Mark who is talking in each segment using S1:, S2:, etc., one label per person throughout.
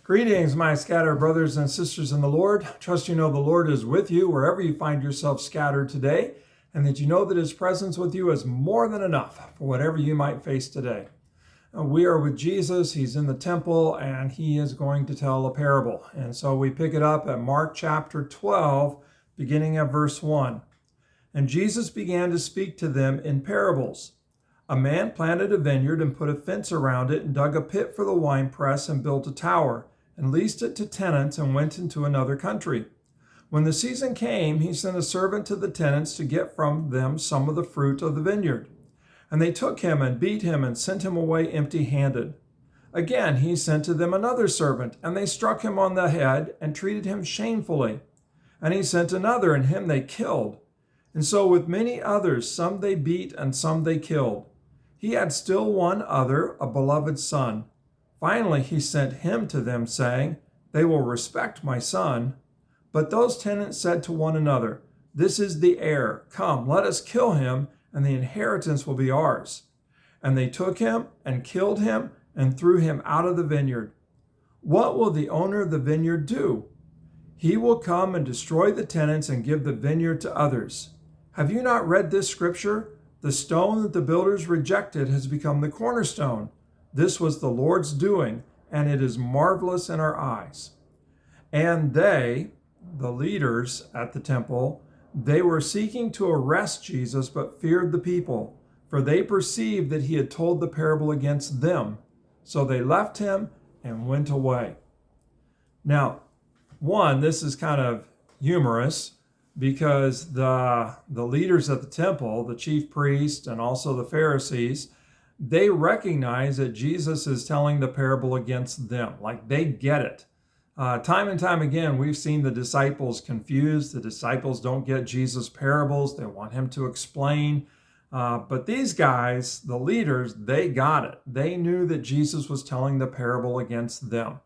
S1: Greetings, my scattered brothers and sisters in the Lord. Trust you know the Lord is with you wherever you find yourself scattered today, and that you know that his presence with you is more than enough for whatever you might face today. We are with Jesus. He's in the temple, and he is going to tell a parable. And so we pick it up at Mark chapter 12, beginning at verse 1. And Jesus began to speak to them in parables. A man planted a vineyard and put a fence around it and dug a pit for the winepress and built a tower and leased it to tenants and went into another country. When the season came, he sent a servant to the tenants to get from them some of the fruit of the vineyard. And they took him and beat him and sent him away empty-handed. Again, he sent to them another servant, and they struck him on the head and treated him shamefully. And he sent another, and him they killed. And so with many others, some they beat and some they killed. He had still one other, a beloved son. Finally, he sent him to them, saying, "They will respect my son." But those tenants said to one another, "This is the heir. Come, let us kill him, and the inheritance will be ours." And they took him and killed him and threw him out of the vineyard. What will the owner of the vineyard do? He will come and destroy the tenants and give the vineyard to others. Have you not read this scripture? The stone that the builders rejected has become the cornerstone. This was the Lord's doing, and it is marvelous in our eyes. And they, the leaders at the temple, they were seeking to arrest Jesus, but feared the people, for they perceived that he had told the parable against them. So they left him and went away. Now, this is kind of humorous because the leaders at the temple, the chief priests and also the Pharisees, they recognize that Jesus is telling the parable against them. Like, they get it. Time and time again, we've seen the disciples confused. The disciples don't get Jesus' parables. They want him to explain. But these guys, the leaders, they got it. They knew that Jesus was telling the parable against them.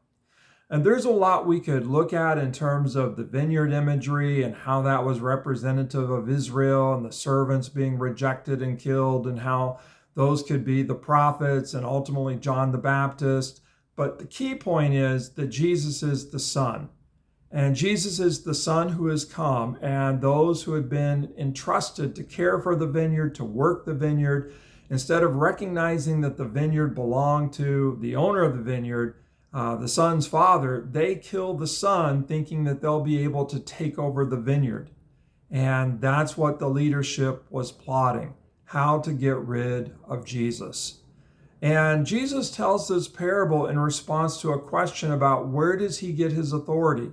S1: And there's a lot we could look at in terms of the vineyard imagery and how that was representative of Israel and the servants being rejected and killed, and how those could be the prophets and ultimately John the Baptist. But the key point is that Jesus is the Son. And Jesus is the Son who has come, and those who had been entrusted to care for the vineyard, to work the vineyard, instead of recognizing that the vineyard belonged to the owner of the vineyard, the son's father, they kill the son thinking that they'll be able to take over the vineyard. And that's what the leadership was plotting, how to get rid of Jesus. And Jesus tells this parable in response to a question about where does he get his authority.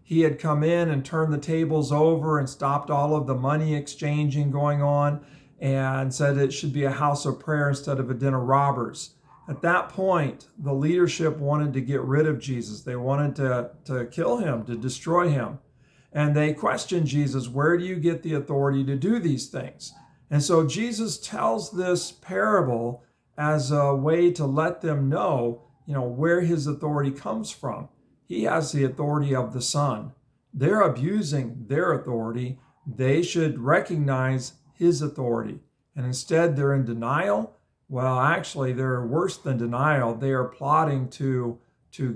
S1: He had come in and turned the tables over and stopped all of the money exchanging going on and said it should be a house of prayer instead of a den of robbers. At that point, the leadership wanted to get rid of Jesus. They wanted to kill him, to destroy him. And they questioned Jesus, where do you get the authority to do these things? And so Jesus tells this parable as a way to let them know, where his authority comes from. He has the authority of the Son. They're abusing their authority. They should recognize his authority. And instead, they're in denial. Well, actually, they're worse than denial. They are plotting to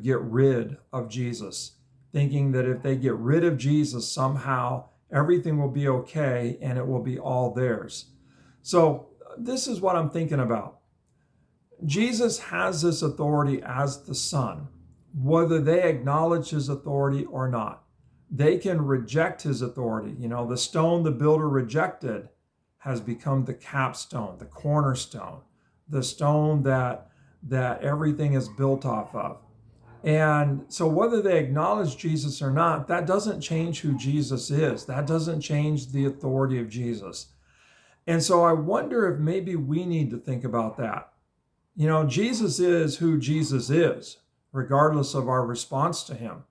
S1: get rid of Jesus, thinking that if they get rid of Jesus, somehow everything will be okay and it will be all theirs. So this is what I'm thinking about. Jesus has this authority as the Son, whether they acknowledge his authority or not. They can reject his authority. The stone the builder rejected has become the capstone, the cornerstone, the stone that everything is built off of. And so whether they acknowledge Jesus or not, that doesn't change who Jesus is. That doesn't change the authority of Jesus. And so I wonder if maybe we need to think about that. Jesus is who Jesus is, regardless of our response to him.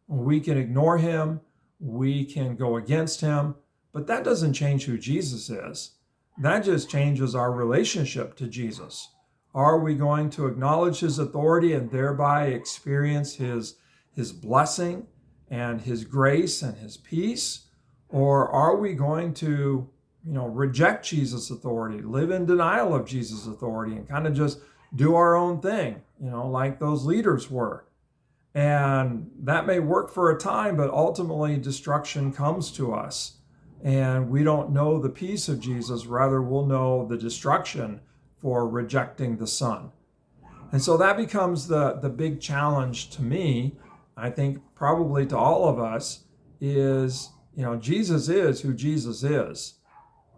S1: We can ignore him, we can go against him, but that doesn't change who Jesus is. That just changes our relationship to Jesus. Are we going to acknowledge his authority and thereby experience his blessing and his grace and his peace? Or are we going to, reject Jesus' authority, live in denial of Jesus' authority, and kind of just do our own thing, like those leaders were? And that may work for a time, but ultimately destruction comes to us. And we don't know the peace of Jesus, rather we'll know the destruction for rejecting the Son. And so that becomes the big challenge to me, I think probably to all of us, is, Jesus is who Jesus is.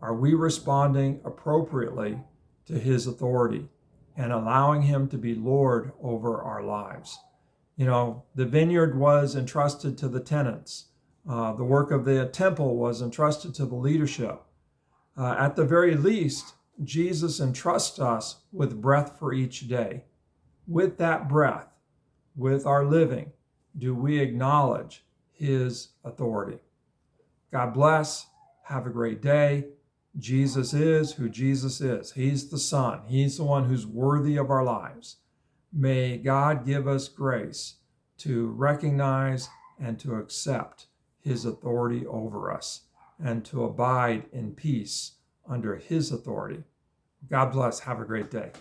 S1: Are we responding appropriately to his authority and allowing him to be Lord over our lives? The vineyard was entrusted to the tenants. The work of the temple was entrusted to the leadership. At the very least, Jesus entrusts us with breath for each day. With that breath, with our living, do we acknowledge his authority? God bless. Have a great day. Jesus is who Jesus is. He's the Son. He's the one who's worthy of our lives. May God give us grace to recognize and to accept his authority over us and to abide in peace under his authority. God bless. Have a great day.